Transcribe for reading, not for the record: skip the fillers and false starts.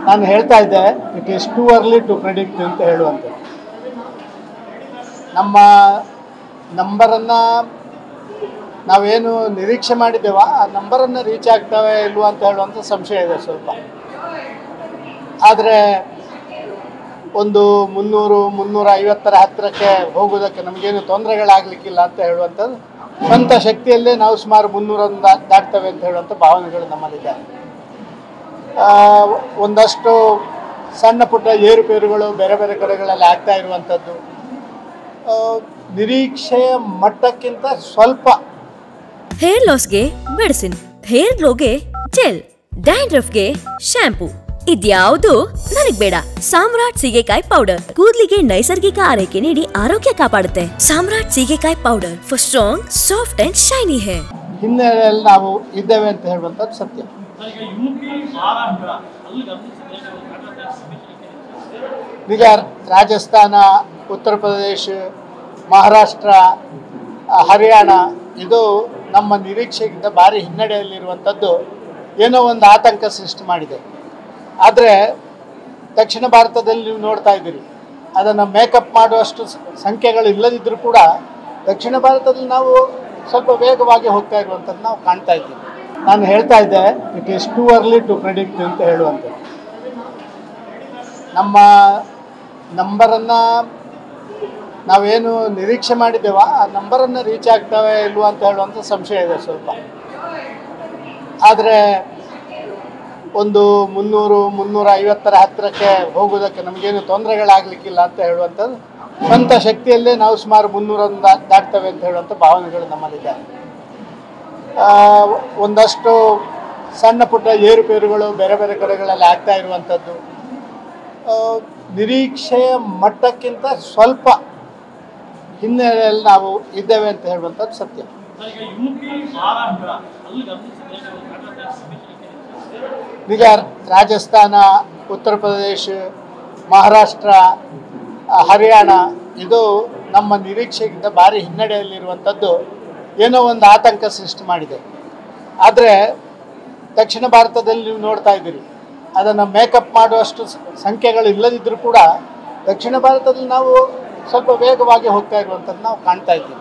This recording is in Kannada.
ನಾನು ಹೇಳ್ತಾ ಇದ್ದೆ it is too early to predict ಅಂತ ಹೇಳುವಂಥದ್ದು. ನಮ್ಮ ನಂಬರನ್ನು ನಾವೇನು ನಿರೀಕ್ಷೆ ಮಾಡಿದ್ದೇವೋ ಆ ನಂಬರನ್ನು ರೀಚ್ ಆಗ್ತವೆ ಇಲ್ವ ಅಂತ ಹೇಳುವಂಥ ಸಂಶಯ ಇದೆ ಸ್ವಲ್ಪ. ಆದರೆ ಒಂದು 300-350 ಹತ್ತಿರಕ್ಕೆ ಹೋಗೋದಕ್ಕೆ ನಮಗೇನು ತೊಂದರೆಗಳಾಗಲಿಕ್ಕಿಲ್ಲ ಅಂತ ಹೇಳುವಂಥದ್ದು ಸ್ವಂತ ಶಕ್ತಿಯಲ್ಲೇ ನಾವು ಸುಮಾರು 300 ದಾಟ್ತವೆ ಅಂತ ಹೇಳುವಂಥ ಭಾವನೆಗಳು ನಮ್ಮಲ್ಲಿದ್ದಾವೆ. ಒಂದಷ್ಟು ಸಣ್ಣ ಪುಟ್ಟ ಏರುಪೇರುಗಳು ಬೇರೆ ಬೇರೆ ಕಡೆಗಳಲ್ಲಿ ಆಗ್ತಾ ಇರುವಂಥದ್ದು ನಿರೀಕ್ಷೆಯ ಮಟ್ಟಕ್ಕಿಂತ ಸ್ವಲ್ಪ. ಹೇರ್ ಲಾಸ್ಗೆ ಮೆಡಿಸಿನ್, ಹೇರ್ ಗ್ಲೋಗೆ ಜೆಲ್, ಡ್ಯಾಂಡ್ರಫ್ಗೆ ಶಾಂಪೂ, ಇದ್ಯಾವುದು ನನಗ್ ಬೇಡ. ಸಾಮ್ರಾಟ್ ಸೀಗೆಕಾಯಿ ಪೌಡರ್ ಕೂದಲಿಗೆ ನೈಸರ್ಗಿಕ ಆರೈಕೆ ನೀಡಿ ಆರೋಗ್ಯ ಕಾಪಾಡುತ್ತೆ. ಸಾಮ್ರಾಟ್ ಸೀಗೆಕಾಯಿ powder for strong, soft and shiny hair. ಹಿನ್ನೆಲೆಯಲ್ಲಿ ನಾವು ಇದ್ದೇವೆ ಅಂತ ಹೇಳುವಂಥದ್ದು ಸತ್ಯ. ಈಗ ರಾಜಸ್ಥಾನ, ಉತ್ತರ ಪ್ರದೇಶ, ಮಹಾರಾಷ್ಟ್ರ, ಹರಿಯಾಣ ಇದು ನಮ್ಮ ನಿರೀಕ್ಷೆಗಿಂತ ಭಾರಿ ಹಿನ್ನಡೆಯಲ್ಲಿರುವಂಥದ್ದು ಏನೋ ಒಂದು ಆತಂಕ ಸೃಷ್ಟಿ ಮಾಡಿದೆ. ಆದರೆ ದಕ್ಷಿಣ ಭಾರತದಲ್ಲಿ ನೀವು ನೋಡ್ತಾ ಇದ್ದೀರಿ, ಅದನ್ನು ಮೇಕಪ್ ಮಾಡುವಷ್ಟು ಸಂಖ್ಯೆಗಳು ಇಲ್ಲದಿದ್ದರೂ ಕೂಡ ದಕ್ಷಿಣ ಭಾರತದಲ್ಲಿ ನಾವು ಸ್ವಲ್ಪ ವೇಗವಾಗಿ ಹೋಗ್ತಾ ಇರುವಂಥದ್ದು ನಾವು ಕಾಣ್ತಾ ಇದ್ದೀವಿ. ನಾನು ಹೇಳ್ತಾ ಇದ್ದೆ it is too early to predict ಅಂತ ಹೇಳುವಂಥದ್ದು. ನಮ್ಮ ನಂಬರನ್ನು ನಾವೇನು ನಿರೀಕ್ಷೆ ಮಾಡಿದ್ದೇವೋ ಆ ನಂಬರನ್ನು ರೀಚ್ ಆಗ್ತವೆ ಇಲ್ವ ಅಂತ ಹೇಳುವಂಥ ಸಂಶಯ ಇದೆ ಸ್ವಲ್ಪ. ಆದರೆ ಒಂದು 300-350 ಹತ್ತಿರಕ್ಕೆ ಹೋಗೋದಕ್ಕೆ ನಮಗೇನು ತೊಂದರೆಗಳಾಗಲಿಕ್ಕಿಲ್ಲ ಅಂತ ಹೇಳುವಂಥದ್ದು ಸ್ವಂತ ಶಕ್ತಿಯಲ್ಲೇ ನಾವು ಸುಮಾರು 300 ದಾಟ್ತವೆ ಅಂತ ಹೇಳುವಂಥ ಭಾವನೆಗಳು ನಮ್ಮಲ್ಲಿದ್ದಾವೆ. ಒಂದಷ್ಟು ಸಣ್ಣ ಪುಟ್ಟ ಏರುಪೇರುಗಳು ಬೇರೆ ಬೇರೆ ಕಡೆಗಳಲ್ಲಿ ಆಗ್ತಾ ಇರುವಂಥದ್ದು ನಿರೀಕ್ಷೆಯ ಮಟ್ಟಕ್ಕಿಂತ ಸ್ವಲ್ಪ ಹಿನ್ನೆಲೆಯಲ್ಲಿ ನಾವು ಇದ್ದೇವೆ ಅಂತ ಹೇಳುವಂಥದ್ದು ಸತ್ಯ. ಈಗ ರಾಜಸ್ಥಾನ, ಉತ್ತರ ಪ್ರದೇಶ, ಮಹಾರಾಷ್ಟ್ರ, ಹರಿಯಾಣ ಇದು ನಮ್ಮ ನಿರೀಕ್ಷೆಗಿಂತ ಭಾರಿ ಹಿನ್ನಡೆಯಲ್ಲಿರುವಂಥದ್ದು ಏನೋ ಒಂದು ಆತಂಕ ಸೃಷ್ಟಿ ಮಾಡಿದೆ. ಆದರೆ ದಕ್ಷಿಣ ಭಾರತದಲ್ಲಿ ನೀವು ನೋಡ್ತಾ ಇದ್ದೀರಿ, ಅದನ್ನು ಮೇಕಪ್ ಮಾಡುವಷ್ಟು ಸಂಖ್ಯೆಗಳು ಇಲ್ಲದಿದ್ದರೂ ಕೂಡ ದಕ್ಷಿಣ ಭಾರತದಲ್ಲಿ ನಾವು ಸ್ವಲ್ಪ ವೇಗವಾಗಿ ಹೋಗ್ತಾ ಇರುವಂಥದ್ದು ನಾವು ಕಾಣ್ತಾ ಇದ್ದೀವಿ.